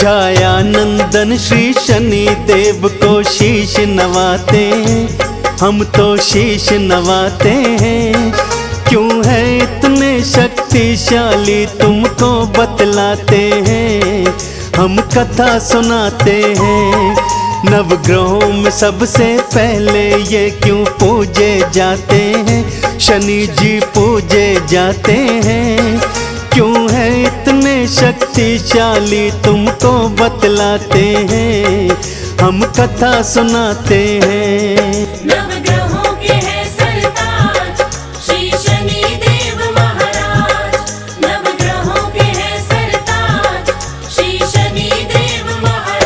छाया नंदन श्री शनि देव को शीश नवाते हैं, हम तो शीश नवाते हैं। क्यों है इतने शक्तिशाली तुमको बतलाते हैं, हम कथा सुनाते हैं। नवग्रहों में सबसे पहले ये क्यों पूजे जाते हैं, शनि जी पूजे जाते हैं। क्यों है इतने शक्तिशाली तुमको बतलाते हैं, हम कथा सुनाते हैं। नवग्रहों के हैं सरताज श्री शनि देव महाराज, नवग्रहों के हैं सरताज श्री शनि देव महाराज।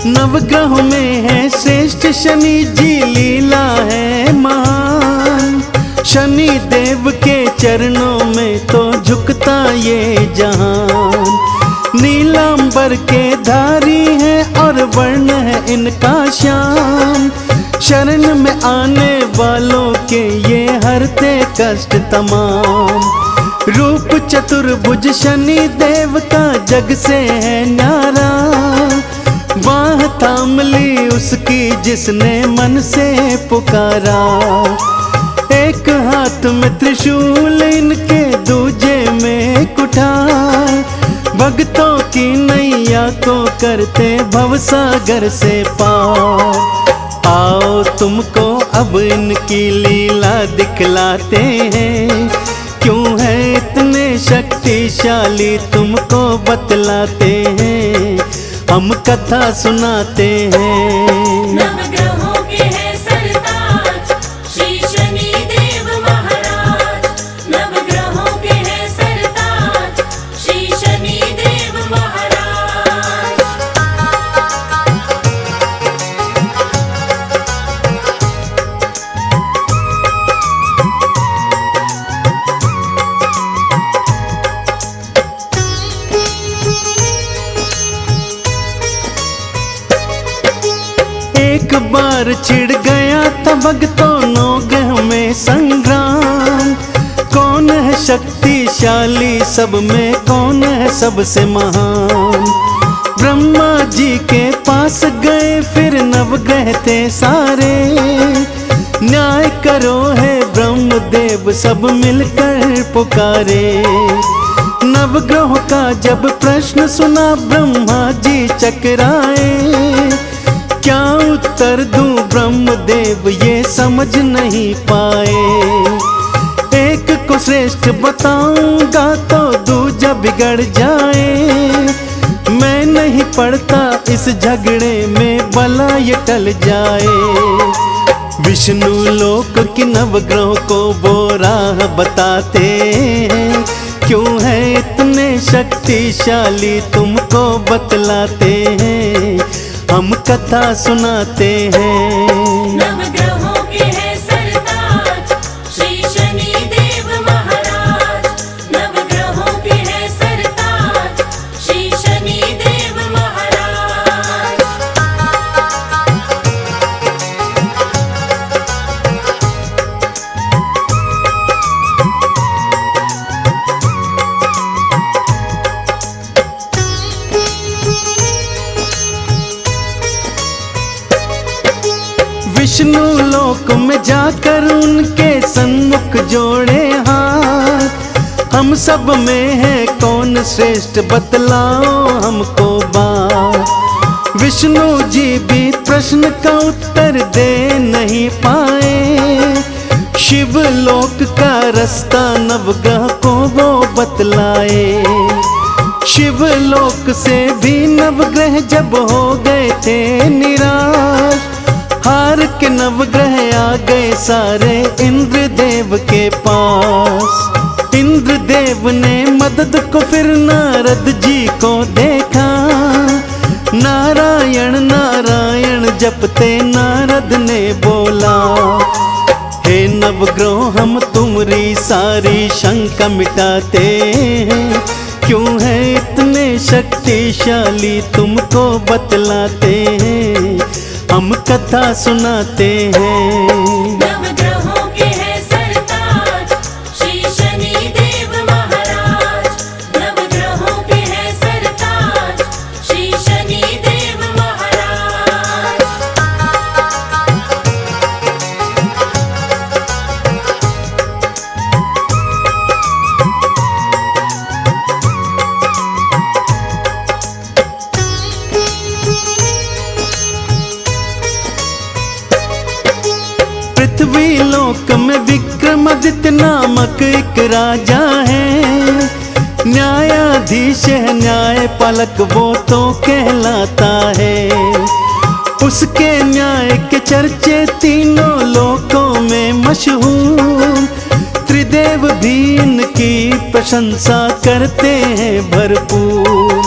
नवग्रह में है श्रेष्ठ शनि जी, लीला है महान। शनि देव के चरणों में तो झुकता ये जहान। नीलांबर के धारी है और वर्ण है इनका श्याम। शरण में आने वालों के ये हरते कष्ट तमाम। रूप चतुर्भुज शनि देव का जग से है न्यारा। बाह थाम ली उसकी जिसने मन से पुकारा। एक हाथ में त्रिशूल इनके दूजे में कुठार। भक्तों की नैया को करते भवसागर से पार। आओ तुमको अब इनकी लीला दिखलाते हैं, क्यों है इतने शक्तिशाली तुमको बतलाते हैं, हम कथा सुनाते हैं। नवग्रहों के हैं सरताज श्री शनि देव महाराज, नवग्रहों के हैं सरताज श्री शनि देव महाराज। एक बार छिड़ गया था भक्तों नौग्रह में संग्राम। कौन है शक्तिशाली सब में, कौन है सबसे महान। ब्रह्मा जी के पास गए फिर नवग्रह थे सारे। न्याय करो है ब्रह्मदेव सब मिलकर पुकारे। नवग्रहों का जब प्रश्न सुना ब्रह्मा जी चकराए। क्या उत्तर दूं ब्रह्मदेव ये समझ नहीं पाए। एक को श्रेष्ठ बताऊंगा तो दूजा बिगड़ जाए। मैं नहीं पड़ता इस झगड़े में भला ये टल जाए। विष्णु लोक की नवग्रहों को वो राह बताते हैं, क्यों है इतने शक्तिशाली तुमको बतलाते हैं, हम कथा सुनाते हैं। नवग्रहों के हैं सरताज श्री शनि देव महाराज, नवग्रहों के हैं सरताज श्री शनि देव महाराज। विष्णु लोक में जाकर उनके सन्मुख जोड़े हाथ। हम सब में है कौन श्रेष्ठ बतलाओ हमको बात। विष्णु जी भी प्रश्न का उत्तर दे नहीं पाए। शिव लोक का रास्ता नवग्रह को वो बतलाए। शिव लोक से भी नवग्रह जब हो गए थे निराश। हार के नवग्रह आ गए सारे इंद्र देव के पास। इंद्र देव ने मदद को फिर नारद जी को देखा। नारायण नारायण जपते नारद ने बोला, हे नवग्रह हम तुम्हारी सारी शंका मिटाते हैं। क्यों है इतने शक्तिशाली तुमको बतलाते हैं, हम कथा सुनाते हैं। नवग्रहों के है सरताज श्री शनि देव महाराज। नवग्रहों के है सरताज श्री शनि देव महाराज। पृथ्वी लोक में विक्रमादित्य नामक एक राजा है, न्यायाधीश है न्यायपालक वो तो कहलाता है। उसके न्याय के चर्चे तीनों लोकों में मशहूर, त्रिदेव भी इनकी प्रशंसा करते हैं भरपूर।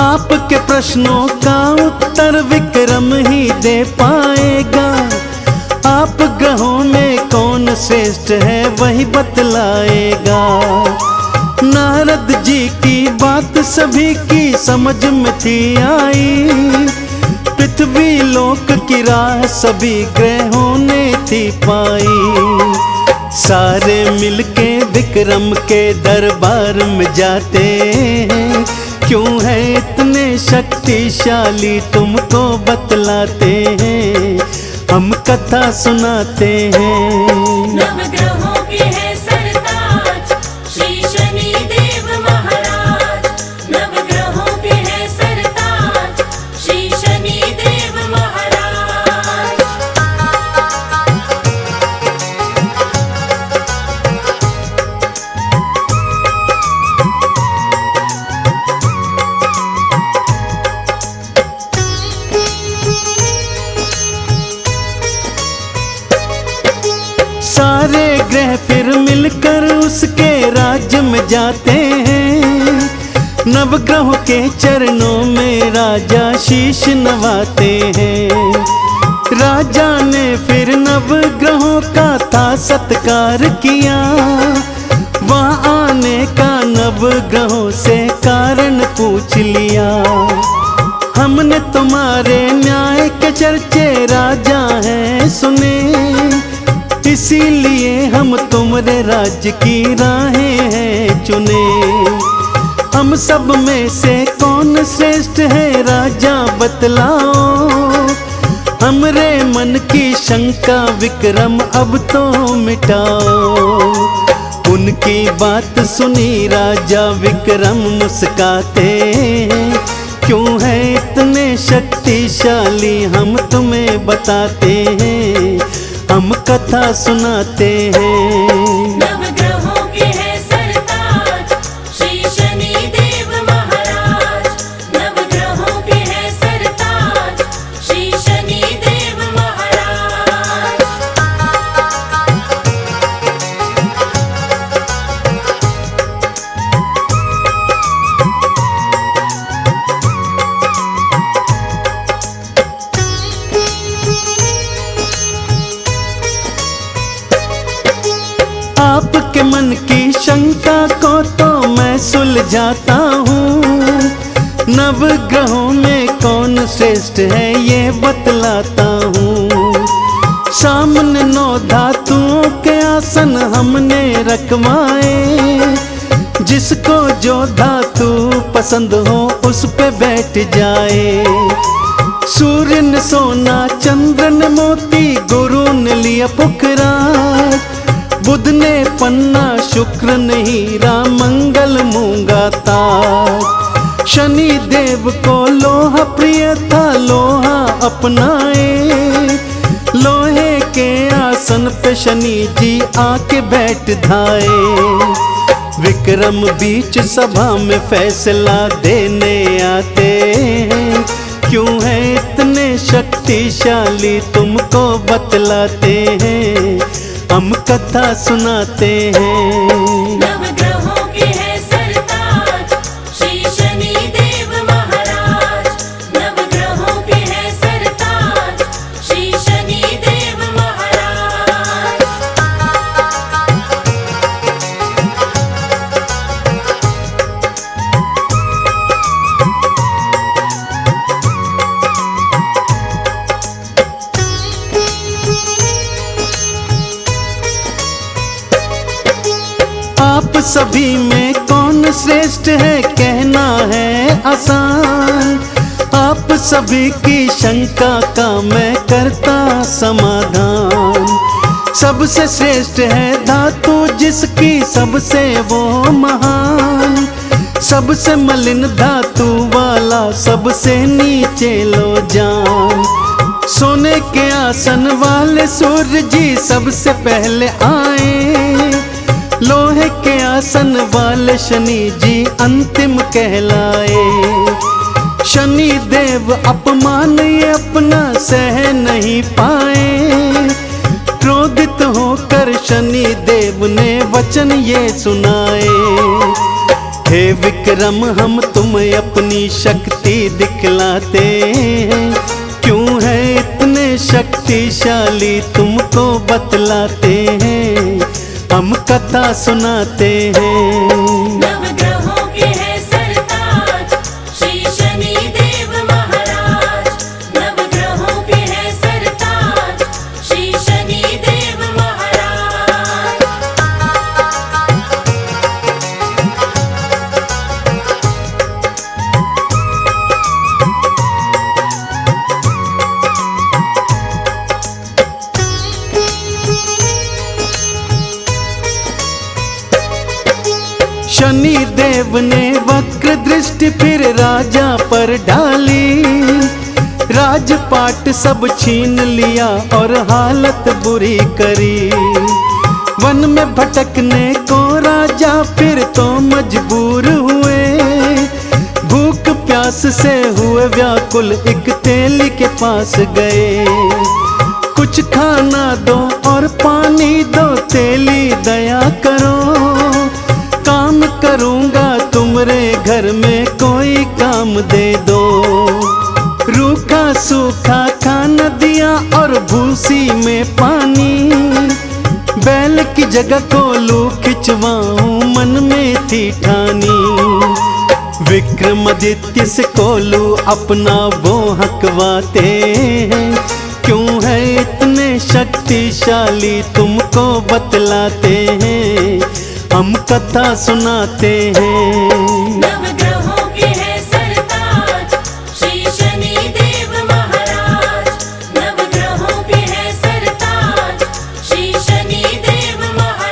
आपके प्रश्नों का उत्तर विक्रम ही दे पाएगा, आप ग्रहों में कौन श्रेष्ठ है वही बतलाएगा। नारद जी की बात सभी की समझ में थी आई, पृथ्वी लोक की राह सभी ग्रहों ने थी पाई। सारे मिलके विक्रम के दरबार में जाते हैं, क्यों है इतने शक्तिशाली तुमको बतलाते हैं, हम कथा सुनाते हैं। नवग्रहों के है सरताज श्री शनि देव महाराज। नवग्रहों के है सरताज श्री शनि देव महाराज। सारे ग्रह फिर मिलकर उसके राज्य में जाते हैं, नवग्रहों के चरणों में राजा शीश नवाते हैं। राजा ने फिर नवग्रहों का था सत्कार किया, वहाँ आने का नवग्रहों से कारण पूछ लिया। हमने तुम्हारे न्याय के चर्चे राजा हैं सुने, इसीलिए हम तुम्हारे राज्य की राहें हैं चुने। हम सब में से कौन श्रेष्ठ है राजा बतलाओ, हमरे मन की शंका विक्रम अब तो मिटाओ। उनकी बात सुनी राजा विक्रम मुस्काते हैं, क्यों है इतने शक्तिशाली हम तुम्हें बताते हैं, हम कथा सुनाते हैं। नवग्रहों के है सरताज श्री शनि देव महाराज। नवग्रहों के है सरताज श्री शनि देव महाराज। आपके मन की शंका को तो मैं सुलझाता हूँ, नवग्रहों में कौन श्रेष्ठ है ये बतलाता हूँ। सामने 9 धातुओं के आसन हमने रखवाए, जिसको जो धातु पसंद हो उस पे बैठ जाए। सूर्य ने सोना, चंद्र ने मोती, गुरु ने लिया पुखराज, बुध ने पन्ना, शुक्र ने हीरा, मंगल मूंगा ताज। शनि देव को लोहा प्रिय था, लोहा अपनाए, लोहे के आसन पे शनि जी आके बैठ धाए। विक्रम बीच सभा में फैसला देने आते हैं, क्यों है इतने शक्तिशाली तुमको बतलाते हैं, हम कथा सुनाते हैं। नवग्रहों के है सरताज श्री शनि देव महाराज। नवग्रहों के है सरताज श्री शनि देव महाराज। आप सभी में कौन श्रेष्ठ है कहना है आसान। आप सभी की शंका का मैं करता समाधान। सबसे श्रेष्ठ है धातु जिसकी सबसे वो महान। सबसे मलिन धातु वाला सबसे नीचे लो जान। सोने के आसन वाले सूर्य जी सबसे पहले आए। लोहे के आसन वाले शनि जी अंतिम कहलाए। शनि देव अपमान ये अपना सह नहीं पाए। क्रोधित होकर शनि देव ने वचन ये सुनाए। हे विक्रम हम तुम्हें अपनी शक्ति दिखलाते हैं। क्यों है इतने शक्तिशाली तुमको बतलाते हैं। हम कथा सुनाते हैं। नवग्रहों के है सरताज श्री शनि देव महाराज। नवग्रहों के है सरताज श्री शनि देव महाराज। शनि देव ने वक्र दृष्टि फिर राजा पर डाली। राजपाट सब छीन लिया और हालत बुरी करी। वन में भटकने को राजा फिर तो मजबूर हुए। भूख प्यास से हुए व्याकुल एक तेली के पास गए। कुछ खाना दो और पानी दो तेली दया करो। काम करूंगा तुमरे घर में कोई काम दे दो। रूखा सूखा खाना दिया और भूसी में पानी। बैल की जगह कोलू खिंचवाऊं मन में थी ठानी। विक्रमादित्य से कोलू अपना वो हकवाते हैं। क्यों है इतने शक्तिशाली तुमको बतलाते हैं। हम कथा सुनाते हैं। नवग्रहों के है सरताज श्री शनि देव महाराज। नवग्रहों के है सरताज श्री शनि देव महाराज।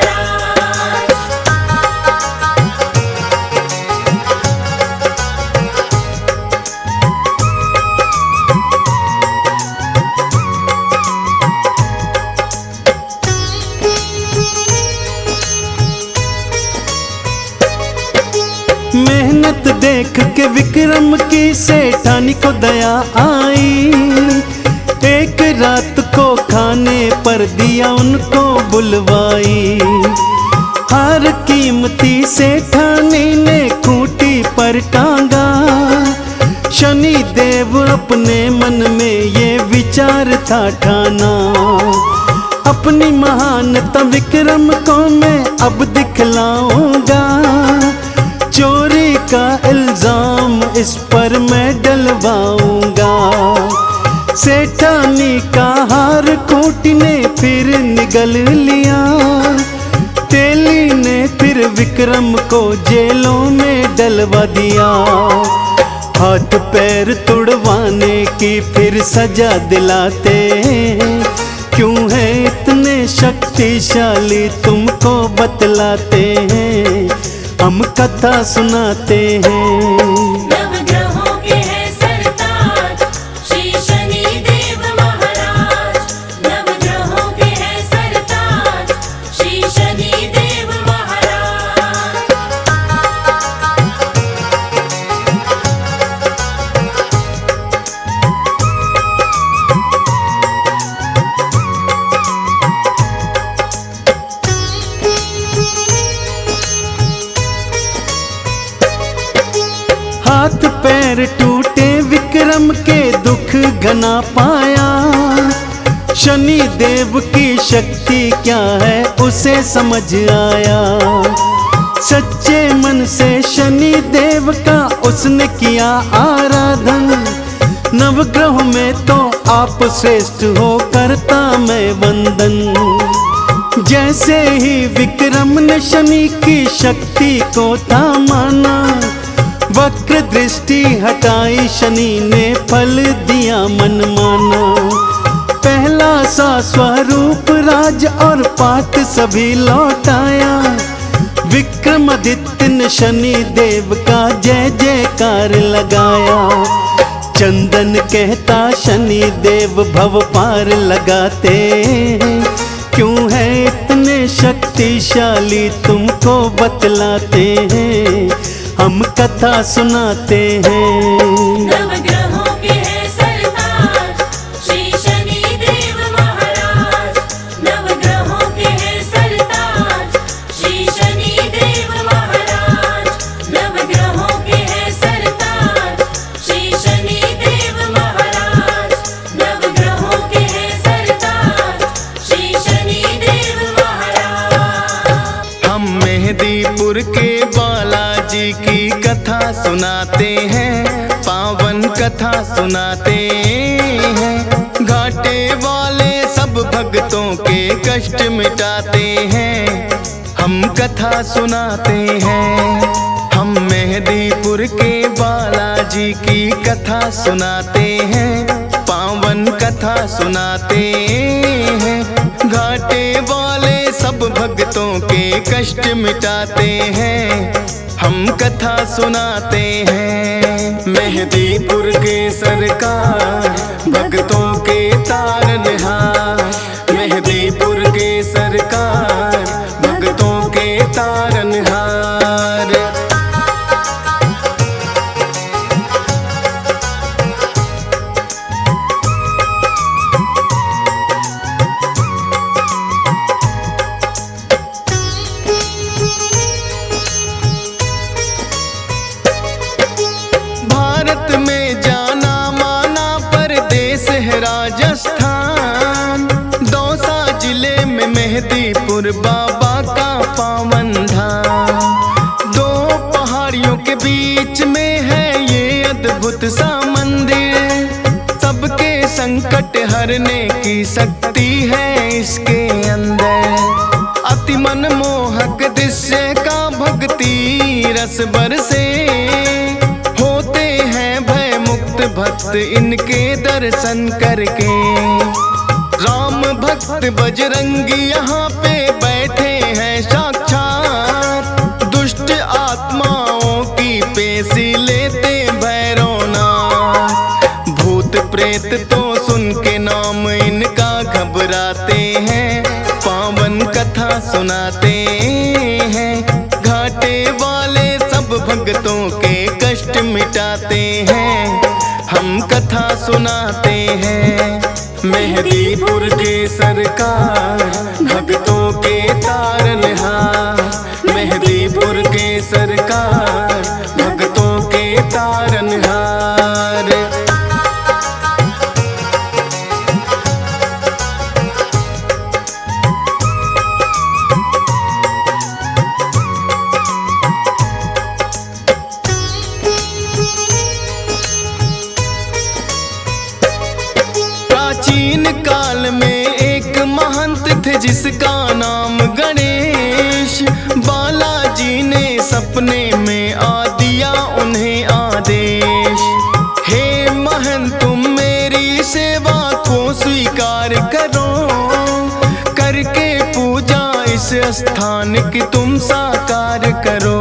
मेहनत देख के विक्रम की सेठानी को दया आई। एक रात को खाने पर दिया उनको बुलवाई। हर कीमती सेठानी ने खूंटी पर टांगा। शनि देव अपने मन में ये विचार था ठाना। अपनी महानता विक्रम को मैं अब दिखलाऊंगा। चोरी का इल्जाम इस पर मैं डलवाऊंगा। सेठानी का हार खूंटी ने फिर निगल लिया। तेली ने फिर विक्रम को जेलों में डलवा दिया। हाथ पैर तुड़वाने की फिर सजा दिलाते हैं। क्यों है इतने शक्तिशाली तुमको बतलाते हैं। हम कथा सुनाते हैं। नवग्रहों के है सरताज श्री शनि देव महाराज। नवग्रहों के है सरताज श्री शनि देव महाराज। हाथ पैर टूटे विक्रम के दुख घना पाया। शनि देव की शक्ति क्या है उसे समझ आया। सच्चे मन से शनि देव का उसने किया आराधन। नवग्रह में तो आप श्रेष्ठ हो करता मैं वंदन। जैसे ही विक्रम ने शनि की शक्ति को था माना, वक्र दृष्टि हटाई शनि ने फल दिया मनमाना। पहला सा स्वरूप राज और पाठ सभी लौटाया, विक्रमादित्य ने शनि देव का जय जयकार लगाया। चंदन कहता शनि देव भव पार लगाते हैं, क्यों है इतने शक्तिशाली तुमको बतलाते हैं, हम कथा सुनाते हैं। नवग्रहों के हैं सरताज श्री शनि देव महाराज। नवग्रहों के हैं सरताज श्री शनि देव महाराज। नवग्रहों के हैं सरताज श्री शनि देव महाराज। नवग्रहों के हैं सरताज श्री शनि देव महाराज। हम मेहदीपुर के बालाजी की कथा सुनाते हैं, पावन कथा सुनाते हैं। घाटे वाले सब भक्तों के कष्ट मिटाते हैं, हम कथा सुनाते हैं। हम मेहदीपुर के बालाजी की कथा सुनाते हैं, पावन कथा सुनाते हैं। घाटे वाले सब भक्तों के कष्ट मिटाते हैं, हम कथा सुनाते हैं। मेहदीपुर के सरकार भक्तों के तारनहार। मेहदीपुर के सरकार भक्तों के तारनहार। भारत में जाना माना परदेश है राजस्थान। दौसा जिले में मेहदीपुर बाबा का पावन धाम। दो पहाड़ियों के बीच में है ये अद्भुत सा मंदिर। सबके संकट हरने की शक्ति है इसके अंदर। अति मनमोहक दृश्य का भक्ति रस बरसे। होते हैं भय मुक्त भक्त इनके दर्शन करके। राम भक्त बजरंगी यहाँ पे बैठे हैं साक्षात। दुष्ट आत्माओं की पेशी लेते भैरवनाथ। भूत प्रेत तो सुन के नाम इनका घबराते हैं, पावन कथा सुनाते हैं। घाटे वाले सब भक्तों के कष्ट मिटाते हैं, हम कथा सुनाते हैं। मेहदीपुर के सरकार भक्तों के तारनहार। मेहदीपुर के सरकार भक्तों के तारनहार। प्राचीन काल में एक महंत थे जिसका नाम गणेश। बालाजी ने सपने में आ दिया उन्हें आदेश। हे महंत तुम मेरी सेवा को स्वीकार करो। करके पूजा इस स्थान की तुम साकार करो।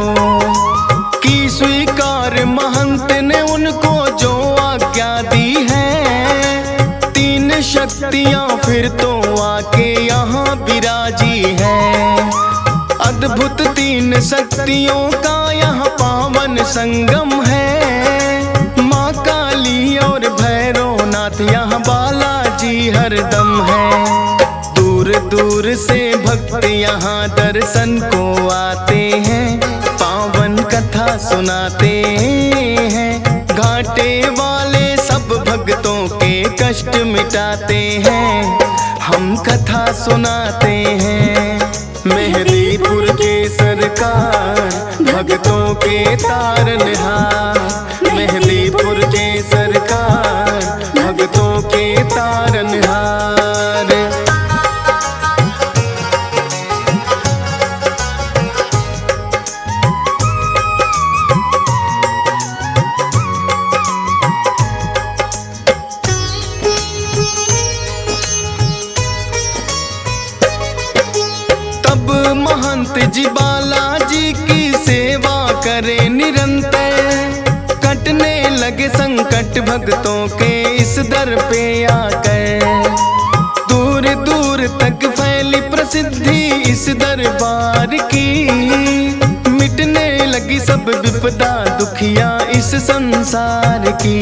की स्वीकार महंत ने उनको जो आज्ञा दी है। तीन शक्तियां फिर तो आके यहाँ विराजी है। अद्भुत तीन शक्तियों का यहाँ पावन संगम है। माँ काली और भैरवनाथ यहाँ बालाजी हरदम है। दूर दूर से भक्त यहाँ दर्शन को आते हैं, पावन कथा सुनाते हैं। घाटे वाले सब भक्तों के कष्ट मिटाते हैं, हम कथा सुनाते हैं। मेहदीपुर के सरकार भक्तों के तारनहार। मेहदीपुर के सरकार भक्तों के तारनहार। तब महंत जी बालाजी की सेवा करे निरंतर। कटने लगे संकट भक्तों के इस दर पे आकर। दूर दूर तक फैली प्रसिद्धि इस दरबार की। मिटने लगी सब विपदा दुखिया इस संसार की।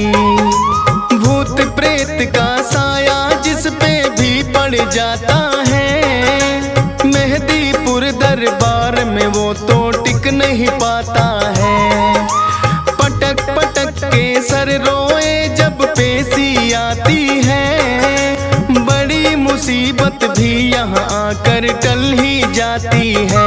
भूत प्रेत का साया जिस पे भी पड़ जाता है, मेहदीपुर दरबार में वो तो टिक नहीं पाता है। पटक पटक के सर रोए जब पेशी आती है, बड़ी मुसीबत भी यहाँ आकर टल ही जाती है।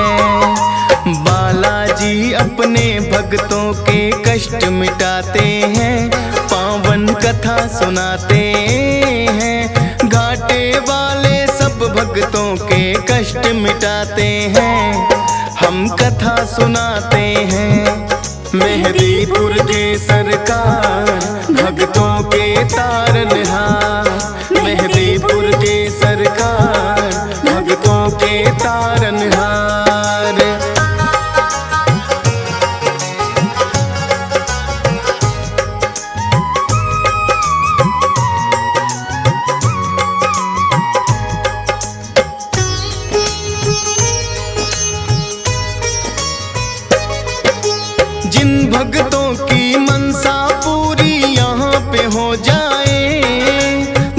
बालाजी अपने भक्तों के कष्ट मिटाते हैं, पावन कथा सुनाते हैं। घाटे वाले सब भक्तों के कष्ट मिटाते हैं, हम कथा सुनाते हैं। मेहदीपुर के सरकार भक्तों के तारनहार। मेहदीपुर के सरकार भक्तों के तारनहार। जिन भक्तों की मनसा पूरी यहाँ पे हो जाए,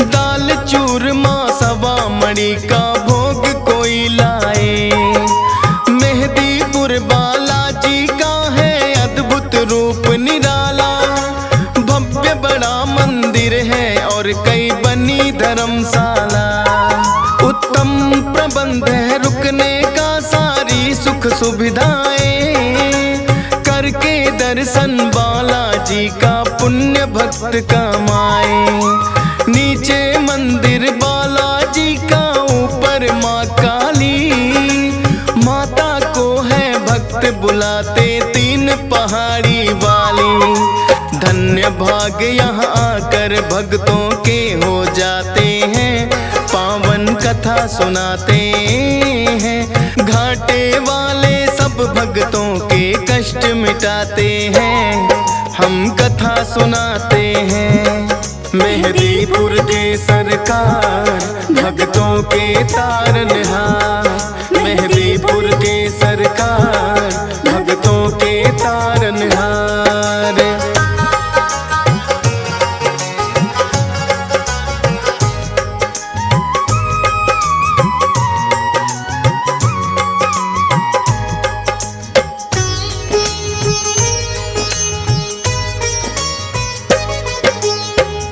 दाल चूरमा सवा मणि का भोग कोई लाए। मेहदीपुर बालाजी का है अद्भुत रूप निराला। भव्य बड़ा मंदिर है और कई बनी धर्मशाला। उत्तम प्रबंध है रुकने का, सारी सुख सुविधाएं। करके दर्शन बालाजी का पुण्य भक्त कमाए। नीचे मंदिर बालाजी का, ऊपर माँ काली। माता को है भक्त बुलाते तीन पहाड़ी वाली। धन्य भाग यहाँ आकर भक्तों के हो जाते हैं, पावन कथा सुनाते हैं। घाटे वाले सब भक्तों के कष्ट मिटाते हैं, हम कथा सुनाते हैं। मेहदीपुर के सरकार भक्तों के तारनहार। मेहदीपुर के सरकार भक्तों के तारनहार।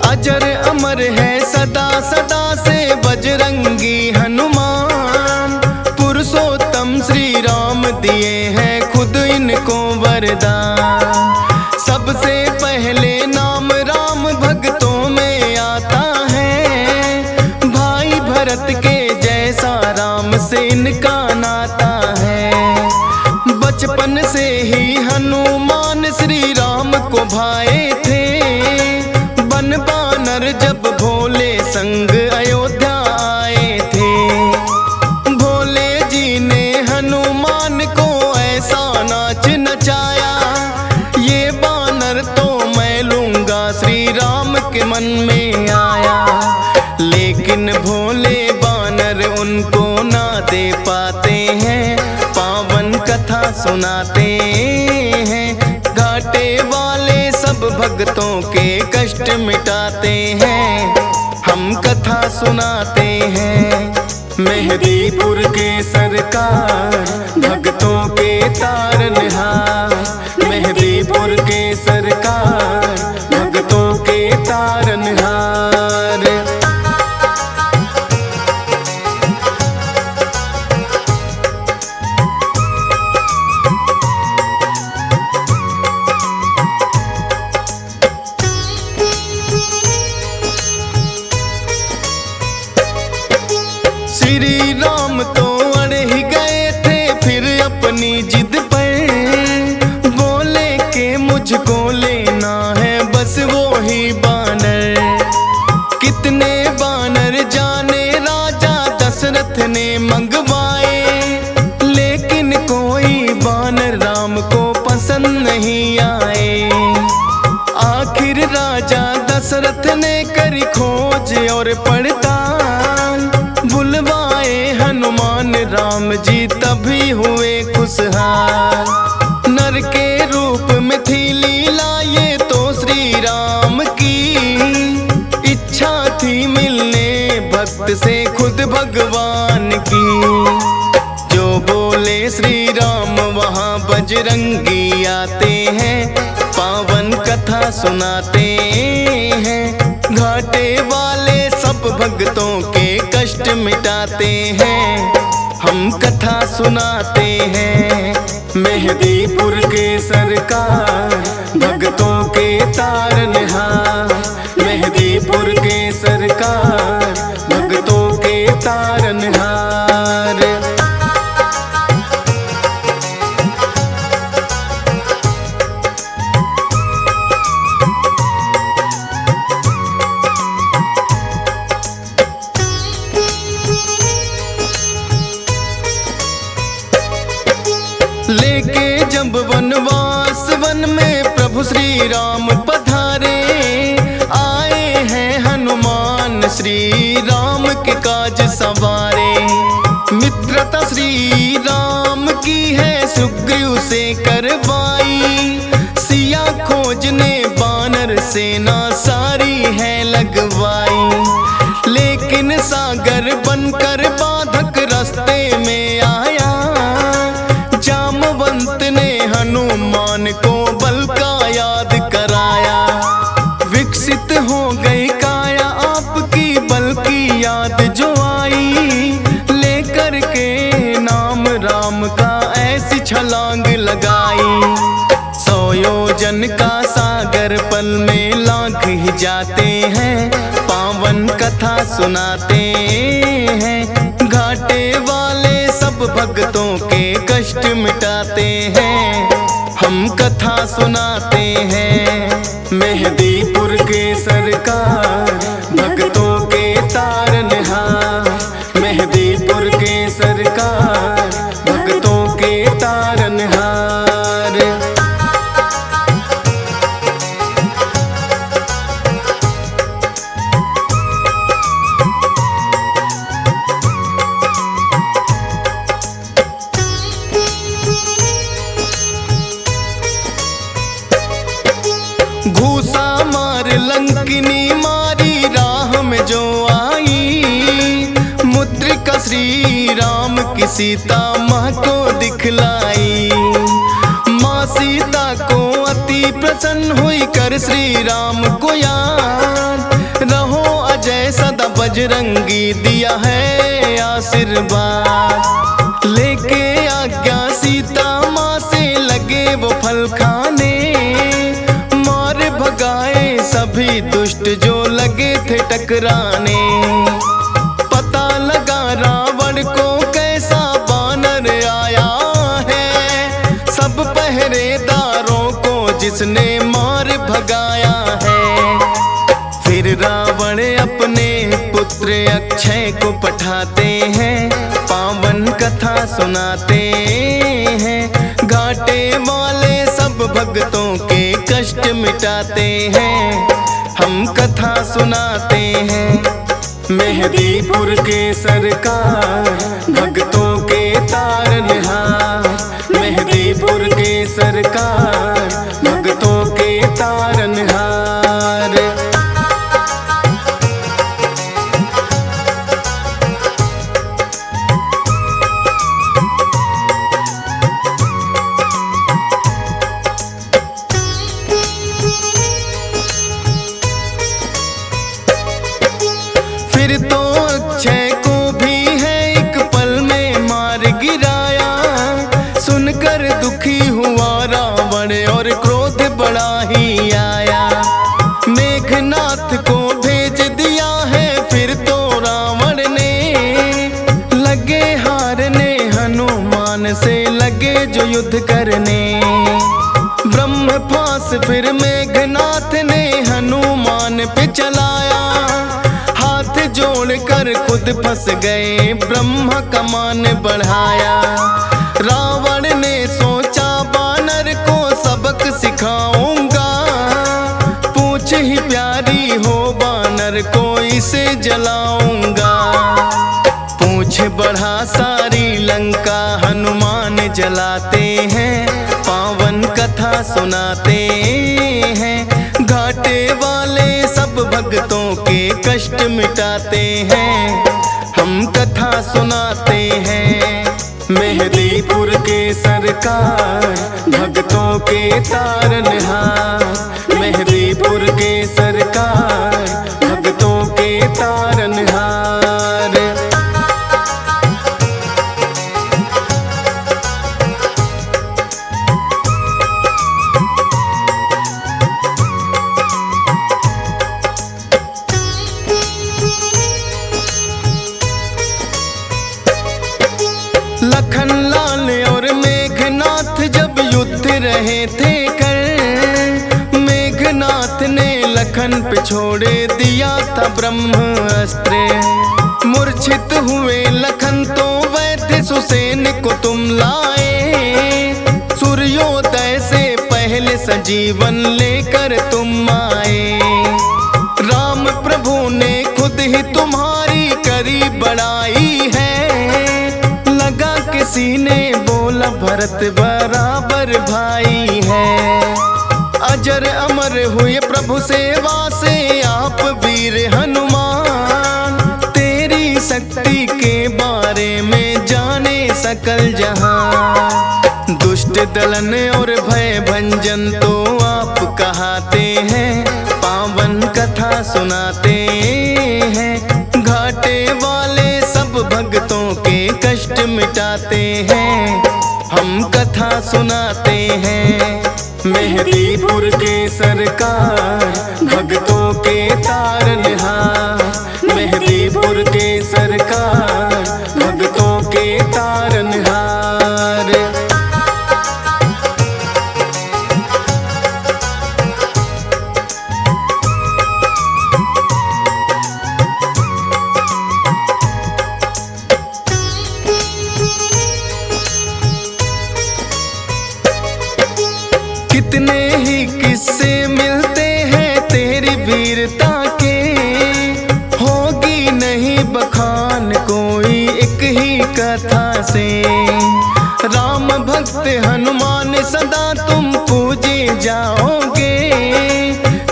अजर अमर है सदा सदा से बजरंगी हनुमान। पुरुषोत्तम श्री राम दिए हैं खुद इनको वरदान। सबसे पहले नाम राम भक्तों में आता है। भाई भरत के जैसा राम से इनका नाता है। बचपन से ही हनुमान श्री राम को भाए थे। बन बानर जब भोले संग अयोध्या आए थे। भोले जी ने हनुमान को ऐसा नाच नचाया, ये बानर तो मैं लूंगा श्री राम के मन में आया। लेकिन भोले बानर उनको ना दे पाते हैं, पावन कथा सुनाते हैं। घाटे वाले सब भक्तों के कष्ट मिटाते हैं, हम कथा सुनाते हैं। मेहदीपुर के सरकार भक्तों के तारनहार। मेहदीपुर के सरकार भक्तों के तारनहार। श्री राम तो अड़ ही गए थे फिर अपनी जिद पर। दशरथ ने करी खोज और पड़ताल, बुलवाए हनुमान राम जी तभी हुए खुशहाल। नर के रूप में थी लीला ये तो श्री राम की, इच्छा थी मिलने भक्त से खुद भगवान की। जो बोले श्री राम वहाँ बजरंगी आते हैं, पावन कथा सुनाते हैं। घाटे वाले सब भक्तों के कष्ट मिटाते हैं, हम कथा सुनाते हैं। मेहदीपुर के सरकार भक्तों के तारनहार, मेहदीपुर के सरकार भक्तों के तारनहार। लेके जब वनवास वन में प्रभु श्री राम पधारे, आए हैं हनुमान श्री राम के काज सवारे। मित्रता श्री राम की है सुग्रीव से करवाई, सिया खोजने बानर सेना सारी है लगवाई। लेकिन सागर बनकर बाधक रास्ते में आया, जामवंत ने हनुमान को बल का याद कराया। विकसित हो गई काया आपकी बल की याद जो आई, लेकर के नाम राम का ऐसी छलांग लगाई। 100 योजन का सागर पल में लांघ ही जाते हैं, पावन कथा सुनाते हैं। घाटे वाले सब भक्तों के कष्ट मिटाते हैं, हम कथा सुनाते हैं। मेहदीपुर के सरकार भक्तों के तारनहार, मेहदीपुर के सरकार भक्तों के तारनहार। घूसा मार लंकिनी मारी राह में जो आई, मुद्रिका श्री राम की सीता माँ को दिखलाई। माँ सीता को अति प्रसन्न हुई कर श्री राम को याद, रहो अजय सदा बजरंगी दिया है आशीर्वाद। लेके आज्ञा सीता माँ से लगे वो फल खाने, भगाए सभी दुष्ट जो लगे थे टकराने। पता लगा रावण को कैसा बानर आया है, सब पहरेदारों को जिसने मार भगाया है। फिर रावण अपने पुत्र अक्षय को पठाते हैं, पावन कथा सुनाते हैं। घाटे वाले सब भक्तों के कष्ट मिटाते हैं, हम कथा सुनाते हैं। मेहदीपुर के सरकार भक्तों के तारनहार, मेहदीपुर के सरकार भक्तों के तारनहार। फिर तो अक्षय को भी है एक पल में मार गिराया, सुनकर दुखी हुआ रावण और क्रोध बड़ा ही आया। मेघनाथ को भेज दिया है फिर तो रावण ने, लगे हारने हनुमान से लगे जो युद्ध करने। ब्रह्मपास फिर मेघनाथ ने हनुमान पे चलाया, हाथ जोड़कर खुद फंस गए ब्रह्मा कमान बढ़ाया। रावण ने सोचा बानर को सबक सिखाऊंगा, पूछ ही प्यारी हो हर कोई से जलाऊंगा। पूछ बढ़ा सारी लंका हनुमान जलाते हैं, पावन कथा सुनाते हैं। घाटे वाले सब भक्तों के कष्ट मिटाते हैं, हम कथा सुनाते हैं। मेहदीपुर के सरकार भक्तों के तारनहार, मेहदीपुर के सरकार भक्तों के तारनहार। लखनलाल और मेघनाथ जब युद्ध रहे थे कर, मेघनाथ ने लखन पे छोड़े दिया था ब्रह्मास्त्र। मूर्छित हुए लखन तो वैद्य सुसेन को तुम लाए, सूर्योदय से पहले सजीवन लेकर तुम आए। राम प्रभु ने खुद ही तुम्हारी करी बड़ाई है, लगा किसी ने बोला भरत बराबर भाई है। अजर अमर हुए प्रभु सेवा से आप वीर हनुमान, तेरी शक्ति के बारे में जाने सकल जहां। दुष्ट दलन और भय भंजन तो आप कहाते हैं, पावन कथा सुनाते हैं। घाटे वाले सब भक्तों के कष्ट मिटाते हैं, हम कथा सुनाते हैं। मेहदीपुर के सरकार भक्तों के तारनहार, मेहदीपुर के सरकार भक्तों के तारनहार। कितने ही किस्से मिलते हैं तेरी वीरता के, होगी नहीं बखान कोई एक ही कथा से। राम भक्त हनुमान सदा तुम पूजे जाओगे,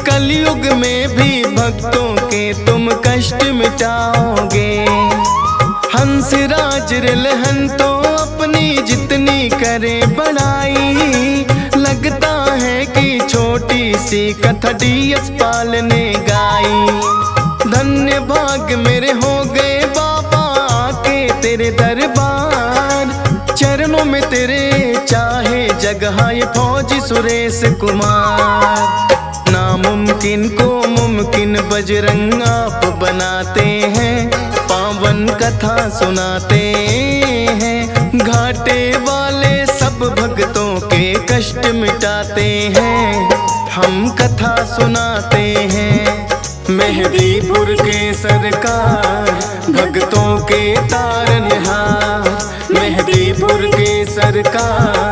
कलयुग में भी भक्तों के तुम कष्ट मिटाओगे। हंसराज रिलहन तो अपनी जितनी करे बड़ाई, लगता है कि छोटी सी कथा DS पाल ने गाई। धन्य भाग मेरे हो गए बाबा आके तेरे दरबार, चरणों में तेरे चाहे जगह ये फौजी सुरेश कुमार। नामुमकिन को मुमकिन बजरंग आप बनाते हैं, पावन कथा सुनाते हैं। घाटे वाले सब भक्तों के कष्ट मिटाते हैं, हम कथा सुनाते हैं। मेहदीपुर के सरकार भक्तों के तारनहार, मेहदीपुर के सरकार